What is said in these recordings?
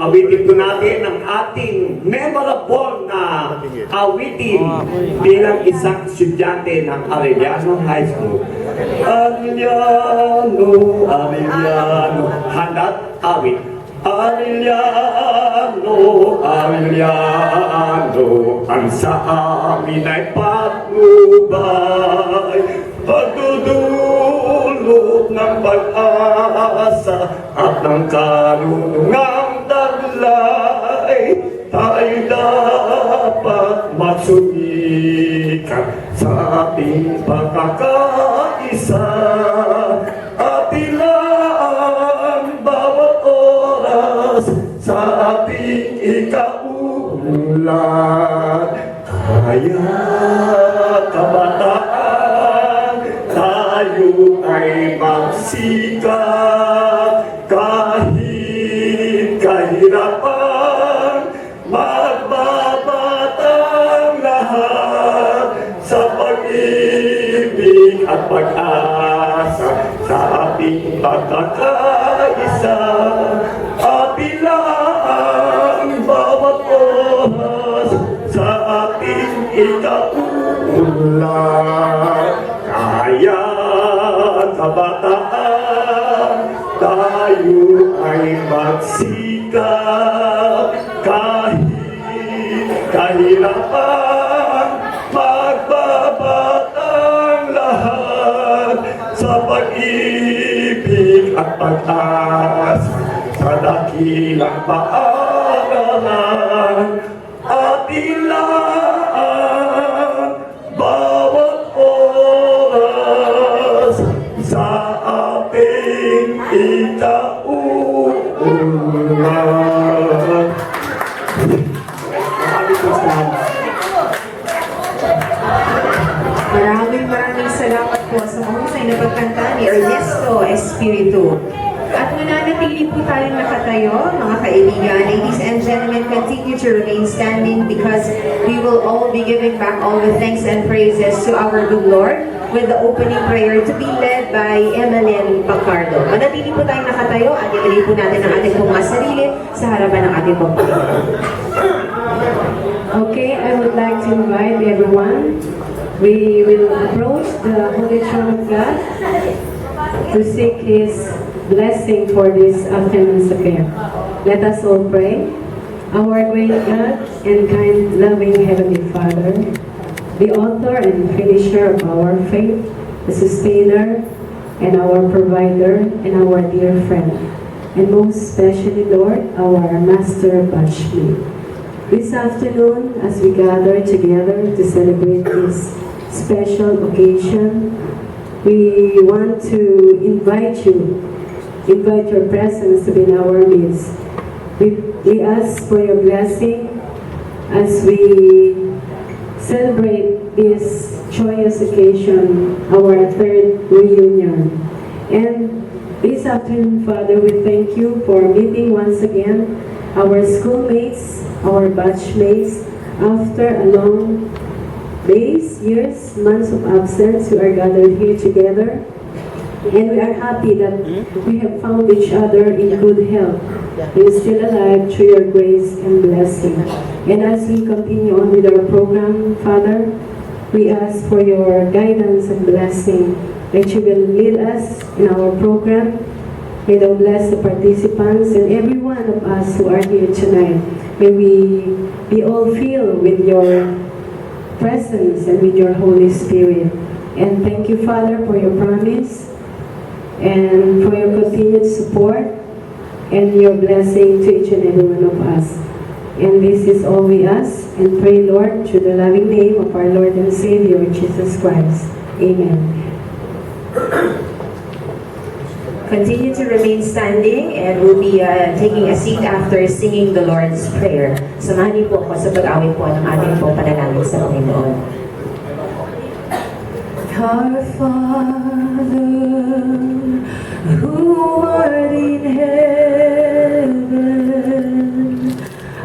awitin po natin ang ating memorable na awitin bilang isang estudyante ng Arellano High School. Arellano, Arellano, handa't awit. Arellano, Arellano, ang sa amin ay patnubay, pagdudulot ng pag-asa at ng karunungang taglay. Tayo dapat magsunikan sa ating pagkakaisa at ilaan bawat oras sa ating ikaulan. Kaya kabataan, tayo ay magsikap kahit kahirapan, magbabatang lahat sa pag-ibig at pag-asa sa ating pagkakaisa at ilaan bawat oras sa ating ikaulan. Kaya kabataan, tayo ay magsikap kahit kahirapan, magbabatang lahat sa pag-ibig at pag-asa sa dakilang paaralan at ilaan bawat oras sa ating ikaulan. Maraming salamat po sa mahusay na pagkanta ni Ernesto Espiritu. At mananatili po tayong nakatayo, mga kaibigan. Ladies and gentlemen, continue to remain standing because we will all be giving back all the thanks and praises to our good Lord with the opening prayer to be led by Emeline Pacardo. Manatili po tayong nakatayo at ilagay po natin ang ating mga sarili sa harapan ng ating Panginoon. Okay, I would like to invite everyone. We will approach the Holy Throne of God to seek His blessing for this afternoon's affair. Let us all pray. Our great God and kind, loving Heavenly Father, the author and finisher of our faith, the sustainer and our provider and our dear friend, and most especially, Lord, our master batchmate. This afternoon, as we gather together to celebrate this special occasion, we want to invite your presence to be in our midst. We ask for your blessing as we celebrate this joyous occasion, our third reunion. And this afternoon, Father, we thank you for meeting once again our schoolmates, our batchmates. After a long days, years, months of absence, we are gathered here together. And we are happy that we have found each other in good health and still alive through your grace and blessing. And as we continue on with our program, Father, we ask for your guidance and blessing, that you will lead us in our program. May thou bless the participants and every one of us who are here tonight. May we be all filled with your presence and with your Holy Spirit. And thank you, Father, for your promise and for your continued support and your blessing to each and every one of us. And this is all we ask and pray, Lord, through the loving name of our Lord and Savior, Jesus Christ. Amen. Continue to remain standing and we'll be taking a seat after singing the Lord's Prayer. Samahan niyo po ako sa pag-awit po ng ating po panalangin sa Panginoon. Our Father, who art in heaven,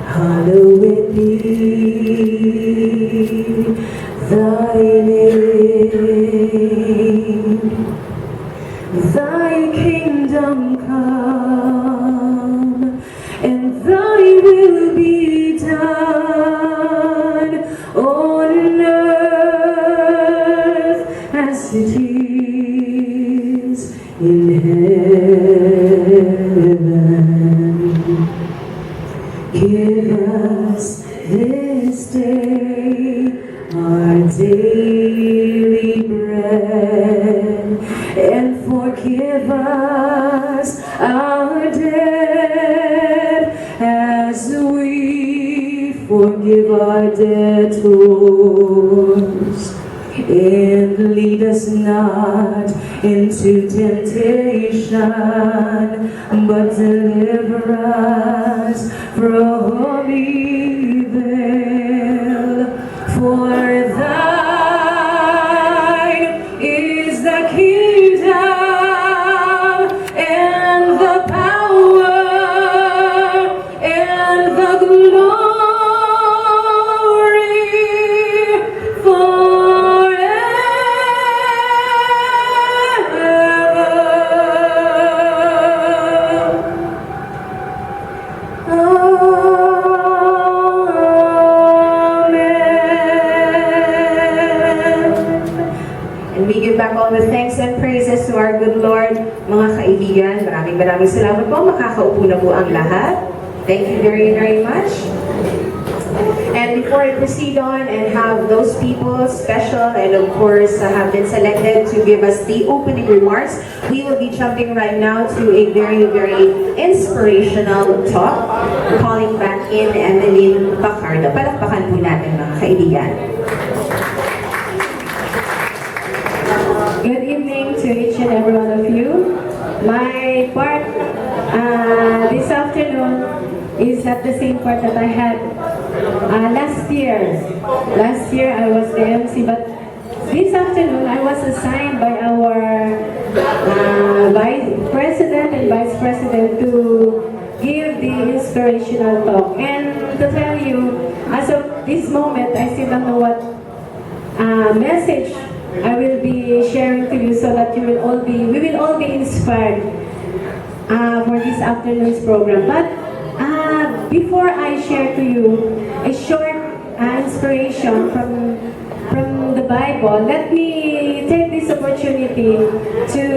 hallowed be thy name. Thy kingdom come, and thy as it is in heaven. Give us this day our daily bread, and forgive us our debt as we forgive our debtors. And lead us not into temptation, but deliver us from evil. For thine is the kingdom and the power and the glory And we give back all the thanks and praises to our good Lord. Mga kaibigan, maraming salamat po. Makakaupo na po ang lahat. Thank you very, very much. And before I proceed on and have those people special and of course have been selected to give us the opening remarks, we will be jumping right now to a very, very inspirational talk, calling back in Emeline Bacardo. Palakpakan po natin mga kaibigan. Good evening to each and every one of you. My part this afternoon is at the same part that I had last year. Last year I was the MC, but this afternoon I was assigned by our Vice President and Vice President to give the inspirational talk. And to tell you, as of this moment, I still don't know what message I will be sharing to you so that we will all be inspired for this afternoon's program. But before I share to you a short inspiration from the Bible, let me take this opportunity to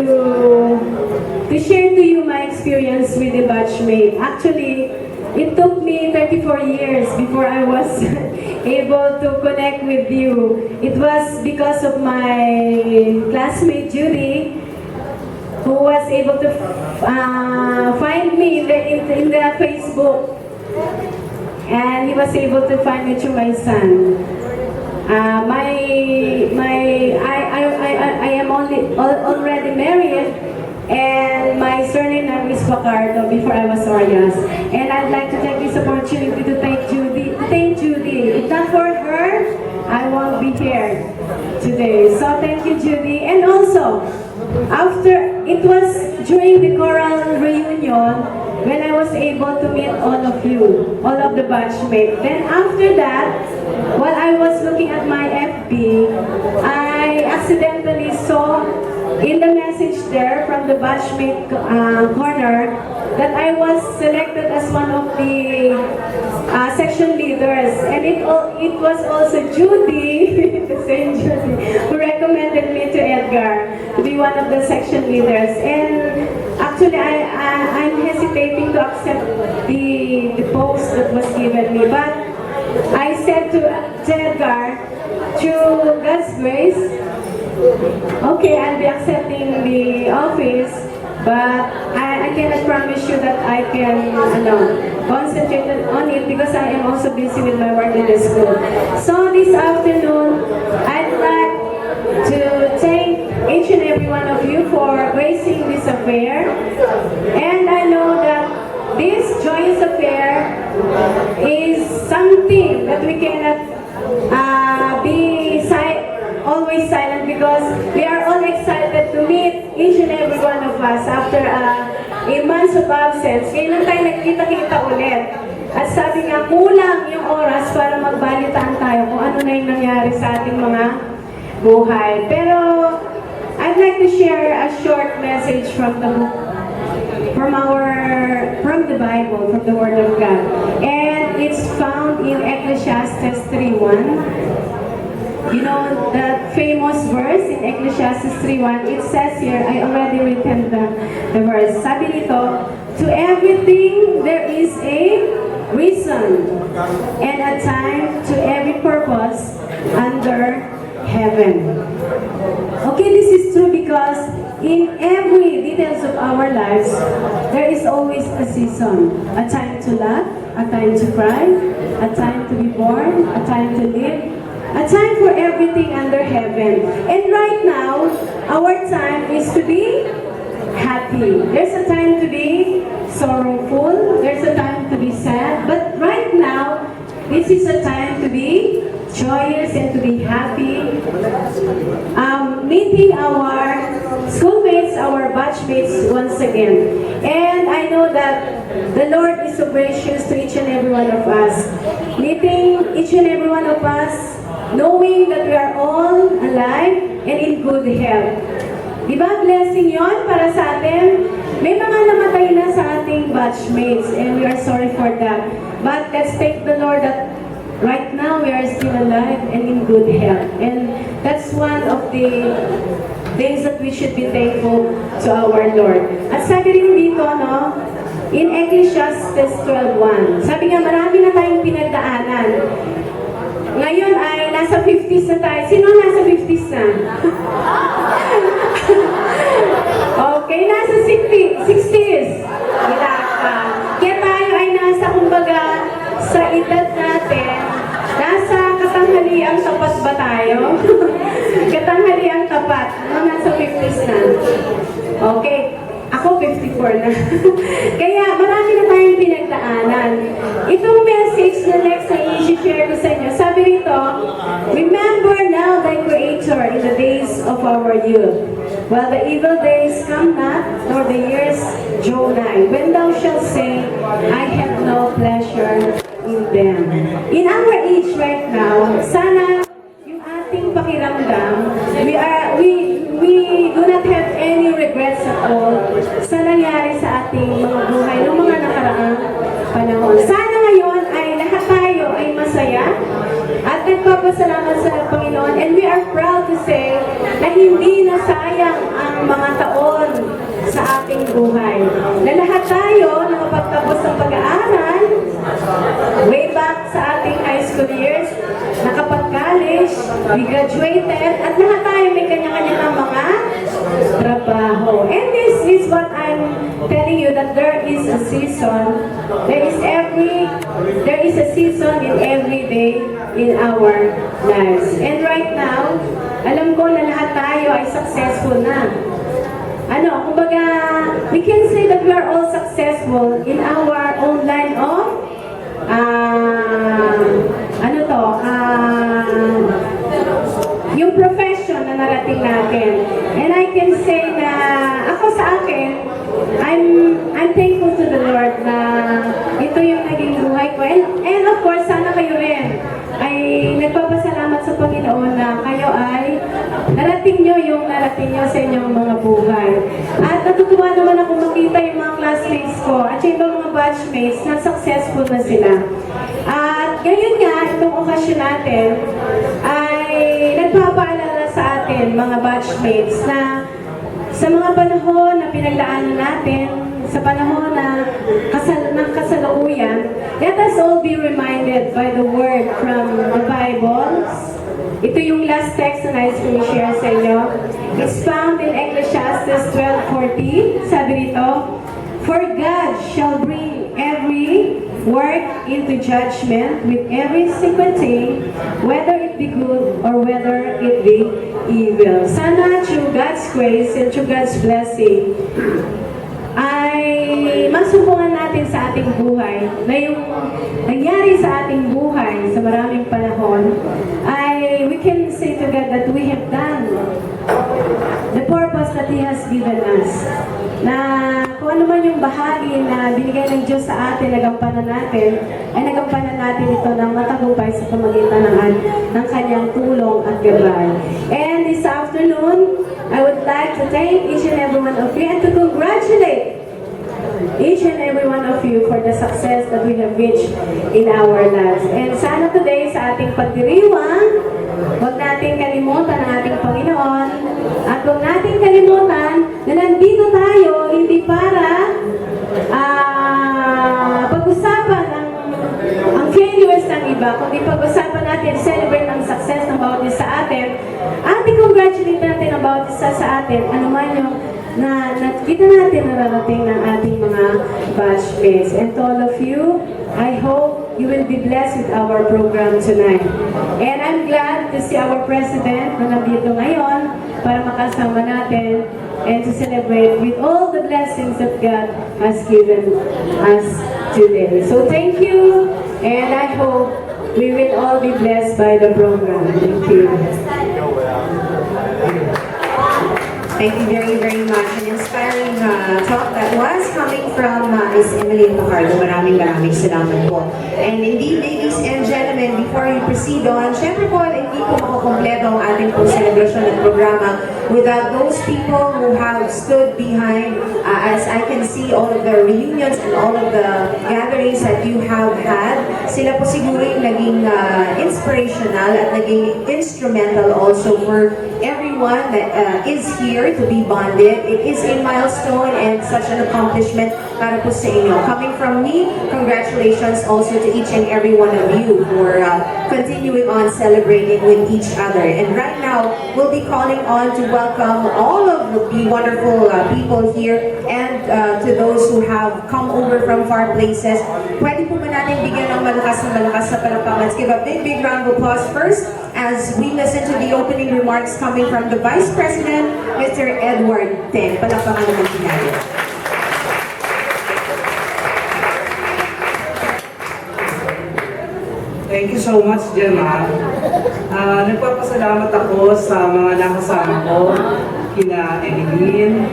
share to you my experience with the batchmate. Actually, it took me 34 years before I was able to connect with you. It was because of my classmate Judy, who was able to find me in the Facebook, and he was able to find me through my son. I am already married, and my surname name is Bacardo before I was Orias. And I'd like to take this opportunity to thank Judy. If not for her, I won't be here today. So thank you, Judy. And also, it was during the choral reunion when I was able to meet all of you, all of the batchmates. Then after that, while I was looking at my FB, I accidentally saw in the message there from the batchmate corner that I was selected as one of the section leaders, and it was also Judy, the same Judy, who recommended me to Edgar to be one of the section leaders. And actually, I'm hesitating to accept the post that was given me, but I said to Edgar, through God's grace, okay, I'll be accepting the office, but I cannot promise you that I can concentrate on it because I am also busy with my work in the school. So this afternoon, I'd like to thank each and every one of you for gracing this affair. And I know that this joyous affair is something that we cannot be always silent, because we are all excited to meet each and every one of us after a month of absence. Kailan tayo nagkita-kita ulit. At sabi nga, kulang yung oras para magbalitaan tayo kung ano na yung nangyari sa ating mga buhay. Pero I'd like to share a short message from the book, from the Bible, from the Word of God. And it's found in Ecclesiastes 3:1. You know, that famous verse in Ecclesiastes 3:1, it says here, I already written the verse. Sabi nito, to everything there is a reason and a time to every purpose under heaven. Okay, this is true because in every details of our lives, there is always a season. A time to laugh, a time to cry, a time to be born, a time to live, a time for everything under heaven. And right now, our time is to be happy. There's a time to be sorrowful. There's a time to be sad. But right now, this is a time to be joyous and to be happy. Meeting our schoolmates, our batchmates once again. And I know that the Lord is so gracious to each and every one of us. Meeting each and every one of us, knowing that we are all alive and in good health. Diba, blessing yon para sa atin? May mga namatay na sa ating batchmates and we are sorry for that. But let's thank the Lord that right now we are still alive and in good health. And that's one of the things that we should be thankful to our Lord. At sabi rin dito, no, in Ecclesiastes 12:1, sabi nga marami na tayong pinagdaanan. Ngayon ay nasa 50s na tayo. Sino nasa 50s na? Okay, nasa 60s. Wala ka. Kaya tayo ay nasa, kumbaga, sa edad natin, nasa katanghaliang tapat ba tayo? Katanghaliang tapat. Nasa 50s na. Okay. Ako 54 na. Kaya marami na tayong pinagdaanan. Itong message na next na i-share ko sa inyo, sabi rito, remember now thy Creator in the days of our youth, while the evil days come not, nor the years draw nigh, when thou shalt say, I have no pleasure in them. In our age right now, sana yung ating pakiramdam, we do not have any regrets at all sa nangyari sa ating mga buhay ng mga nakaraang panahon. Sana ngayon ay lahat tayo ay masaya at nagpapasalamat sa Panginoon, and we are proud to say na hindi nasayang ang mga taon sa ating buhay. Na lahat tayo nakapagtapos ng pag-aaral way back sa ating high school years, nakapag-college, we graduated, at lahat tayo may kanya-kanya ng mga trabaho. And this is what I'm telling you, that there is a season. There is a season in every day in our lives. And right now, alam ko na lahat tayo ay successful na. Kumbaga, we can say that we are all successful in our own line of yung profession na narating natin. And I can say na ako sa akin, I'm thankful to the Lord na ito yung naging buhay ko. And of course, sana kayo rin ay nagpapasalamat sa Panginoon na kayo ay narating nyo yung narating nyo sa inyong mga buhay. At natutuwa naman ako makita yung mga classmates ko at yung mga batchmates na successful na sila. At ngayon nga, itong okasyon natin ay nagpapaalala sa atin, mga batchmates, na sa mga panahon na pinagdaanan natin, sa panahon na ng kasalukuyan, let us all be reminded by the word from the Bible. Ito yung last text na nais kong i-share sa inyo. It's found in Ecclesiastes 12:40. Sabi rito, for God shall bring every work into judgment with every secret thing, whether it be good or whether it be evil. Sana through God's grace and through God's blessing, ay masubukan natin sa ating buhay na yung nangyari sa ating buhay sa maraming panahon, ay we can say to God that we have done the purpose that He has given us. Na kung ano man yung bahagi na binigay ng Diyos sa atin, nagampanan natin, ay nagampanan natin ito ng matagumpay sa pamagitan ng kanyang tulong at gabay. And this afternoon, I would like to thank each and every one of you and to congratulate each and every one of you for the success that we have reached in our lives. And sana today sa ating pagdiriwang, Huwag natin kalimutan ang ating Panginoon at huwag natin kalimutan na nandito tayo hindi para pag-usapan ang failures ng iba, kundi pag-usapan natin, celebrate ang success ng bawat isa sa atin at i-congratulate natin ang bawat isa sa atin, ano man yung na nakita natin nararating ng ating mga batchmates. And to all of you, I hope you will be blessed with our program tonight. And I'm glad to see our President na nandito ngayon para makasama natin and to celebrate with all the blessings that God has given us today. So thank you, and I hope we will all be blessed by the program. Thank you. Thank you very, very much. An inspiring talk that was coming from Ms. Emily Fajardo. Maraming salamat po. And indeed, ladies and gentlemen, before we proceed on, syempre po, hindi po makukompleto ang ating po celebration at programa without those people who have stood behind, as I can see, all of the reunions and all of the gatherings that you have had. Sila po siguro yung naging inspirational at naging instrumental also for everyone that is here to be bonded. It is a milestone and such an accomplishment para po sa inyo. Coming from me, congratulations also to each and every one of you for continuing on celebrating with each other. And right now, we'll be calling on to welcome all of the wonderful people here and to those who have come over from far places. Pwede po ba natin bigyan ng malakas na palakpakan? Let's give a big, big round of applause first as we listen to the opening remarks coming from the Vice President, Mr. Edward Ten. Palakpakan naman po natin. Thank you so much, Gemma. Nagpapasalamat ako sa mga nakasama ko, kina Evelyn,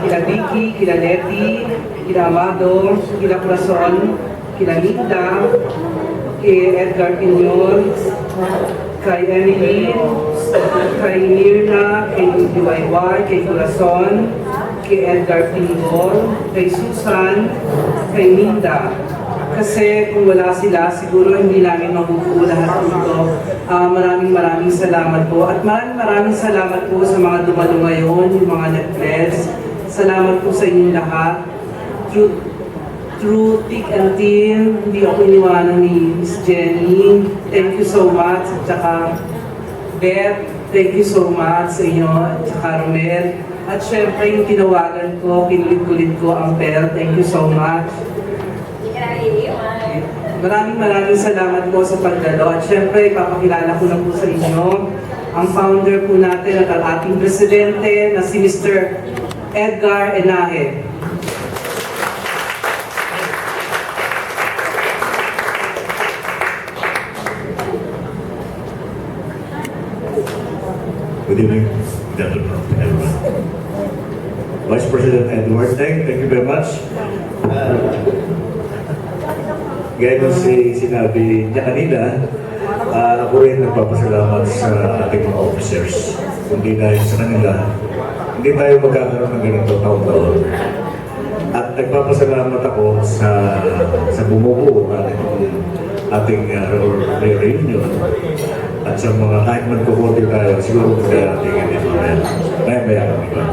kina Vicky, kina Letty, kina Amado, kina Corazon, kina Linda, kay Edgar Piñon, kay Emily, kay Mirna, kay Diwayway, kay Corazon, kay Edgar Piñon, kay Susan, kay Linda. Kasi kung wala sila, siguro hindi namin mabubuo lahat dito. Maraming salamat po. At maraming salamat po sa mga dumalo ngayon, yung mga nag-bless. Salamat po sa inyong lahat. Through thick and thin, hindi ako iniwanan ni Miss Jenny. Thank you so much. At saka Beth, thank you so much sa inyo. At saka Romel. At syempre yung tinawagan ko, kinulit-kulit ko ang Per. Thank you so much. Maraming salamat po sa pagdalo. At syempre, ipapakilala ko lang po sa inyo ang founder po natin at ang ating presidente na si Mr. Edgar Enaje. Good evening, gentlemen, everyone. Vice President Edward Teng, thank you very much. Gaya nung sinabi niya kanina, ako rin nagpapasalamat sa ating mga officers. Hindi dahil sa kanila, hindi tayo magkakaroon ng ganito taon-taon. At nagpapasalamat ako sa bumubuo ating reunion. At sa mga kahit magkukunti tayo, siguro magkakatingin din maya kami ba?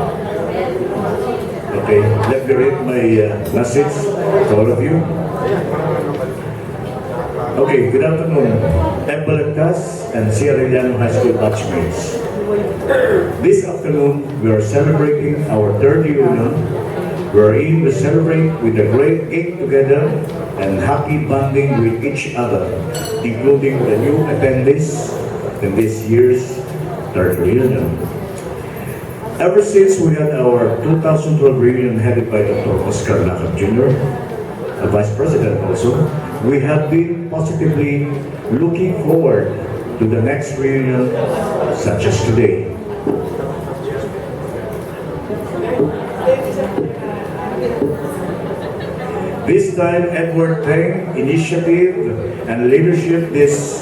Okay, let me read my message to all of you. Okay, good afternoon, Temple-Ectas and Sierra Leone High School batchmates. This afternoon, we are celebrating our third reunion, wherein we celebrate with a great get-together and happy bonding with each other, including the new attendees in this year's third reunion. Ever since we had our 2012 reunion headed by Dr. Oscar Lacab Jr., a Vice President also, we have been positively looking forward to the next reunion such as today. This time, Edward Teng initiative and leadership these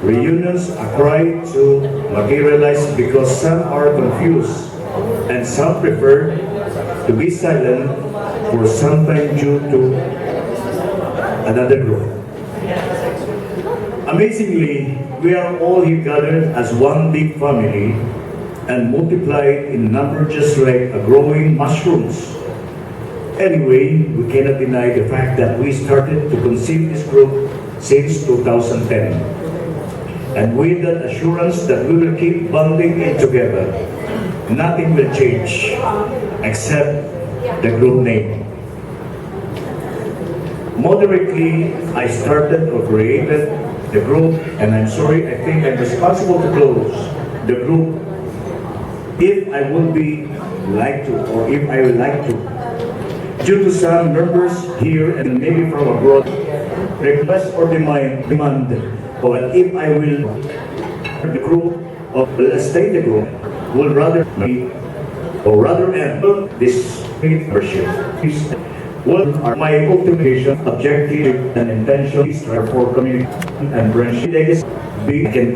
reunions are trying to materialize because some are confused and some prefer to be silent for some time due to another group. Amazingly, we are all here gathered as one big family and multiplied in number just like a growing mushrooms. Anyway, we cannot deny the fact that we started to conceive this group since 2010. And with that assurance that we will keep bonding it together, nothing will change except the group name. Moderately, I started or created the group, and I'm sorry, I think I'm responsible to close the group if I would be like to, or if I would like to. Due to some members here and maybe from abroad, request or demand, but if I will, the group, or let's say the group, will rather be, or rather end this membership. What are my ultimate objective and intentions for community and branch days be can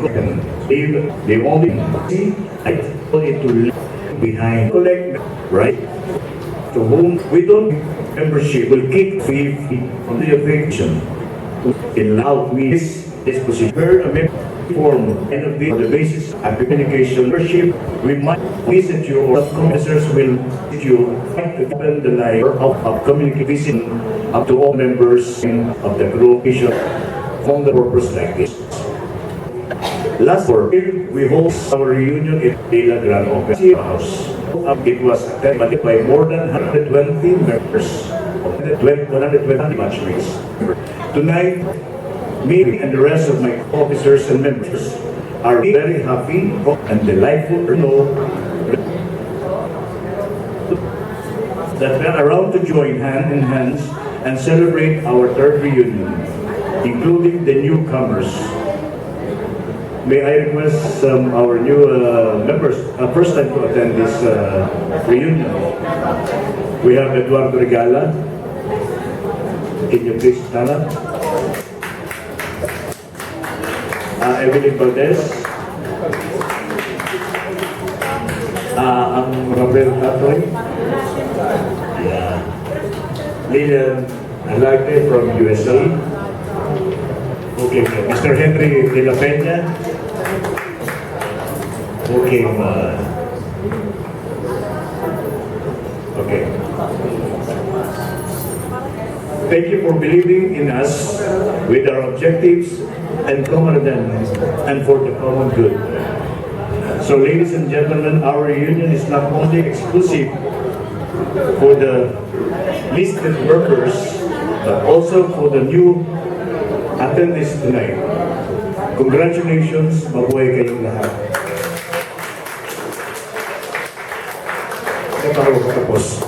if they only see I put it to leave behind collect right to whom we don't membership will keep free from the affection allow me this position where a member form and of the basis of communication membership we might visit you or officers will visit you to open the line of communication up to all members of the group from the purpose like this. Last year, we host our reunion in Dela Gran Open House. It was attended by more than 120 members of the 120 batchmates. Tonight, me and the rest of my officers and members are very happy and delightful to know that we are around to join hand in hand and celebrate our third reunion, including the newcomers. May I request our new members, first time to attend this reunion. We have Eduardo Regala. Can you please stand up? Evelyn Valdez. Ang Gabriel Tatoy. Yeah. Lilian Alarte from USA. Okay, Mr. Henry De La Peña. Okay, okay. Thank you for believing in us with our objectives and camaraderie and for the common good. So, ladies and gentlemen, our reunion is not only exclusive for the listed workers, but also for the new attendees tonight. Congratulations, mabuhay kayong lahat. Tapos.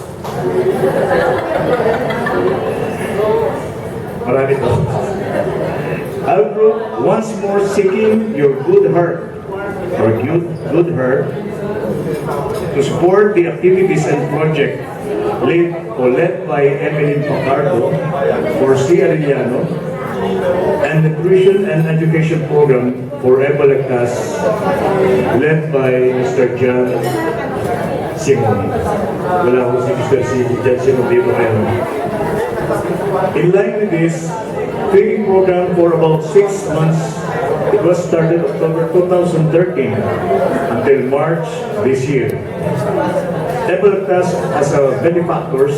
Marami to. Our group once more seeking your good heart, or good heart, to support the activities and project led by Evelyn Pacardo for C. Arellano, and the tuition and education program for Ebalactas, led by Mr. John Simon. Wala ko si Mr. John Simon dito kayo. In line with this training program for about 6 months, it was started October 2013 until March this year. Ebalactas as a benefactors.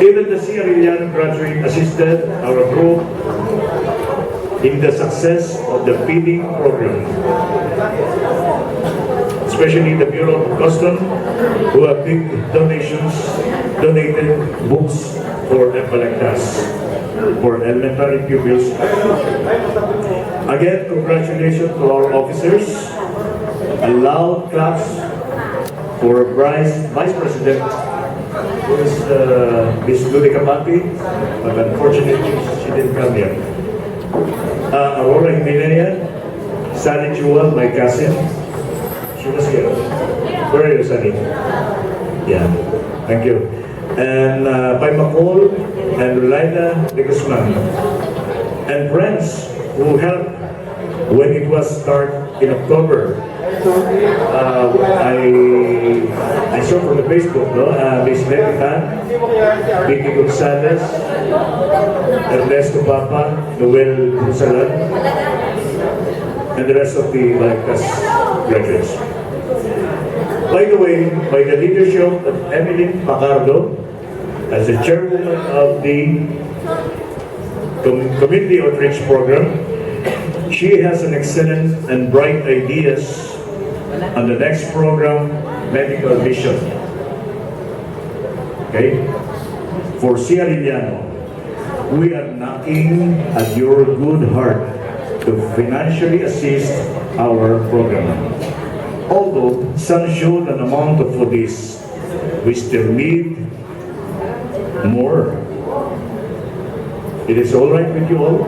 Even the C. Arellano graduate assisted our group in the success of the feeding program, especially the Bureau of Customs, who have big donated books for Ebalactas for elementary pupils. Again, congratulations to our officers. A loud claps for Vice President, who is Ms. Ludi Kapati, but unfortunately she didn't come here. Aurora Jimenez, Sally Jewel, my cousin, she was here. Where are you, Sally? Yeah, thank you. And by McCall and Rolida de Guzman, and friends who helped when it was start in October. I saw from the Facebook, no? Miss Betty Tan, Vicky Gonzalez, Ernesto Papa, Noel Bunsalan, and the rest of the Balagtas graduates. By the way, by the leadership of Emily Pacardo, as the chairwoman of the Community Outreach Program, she has an excellent and bright ideas on the next program, Medical Mission. Okay? For Sierra, we are knocking at your good heart to financially assist our program. Although some showed an amount for this, we still need more. It is all right with you all?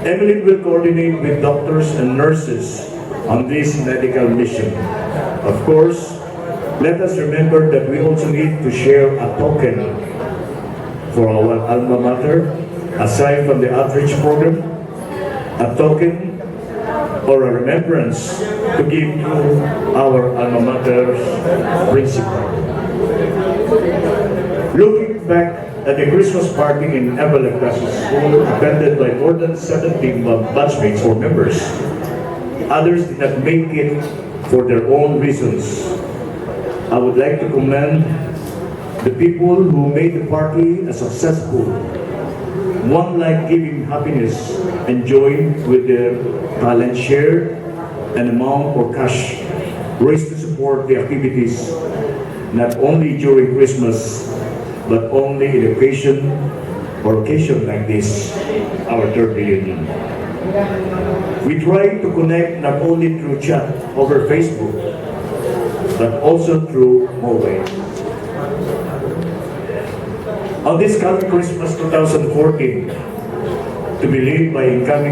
Emily will coordinate with doctors and nurses on this medical mission. Of course, let us remember that we also need to share a token for our alma mater, aside from the outreach program, a token or a remembrance to give to our alma mater's principal. Looking back at the Christmas party in Abalacas School attended by more than 17 batchmates or members, others did not make it for their own reasons. I would like to commend the people who made the party a successful one, like giving happiness and joy with their talent shared, an amount or cash raised to support the activities not only during Christmas but only in occasion like this, our third reunion. We try to connect not only through chat over Facebook but also through mobile. On this coming Christmas 2014, to be led by incoming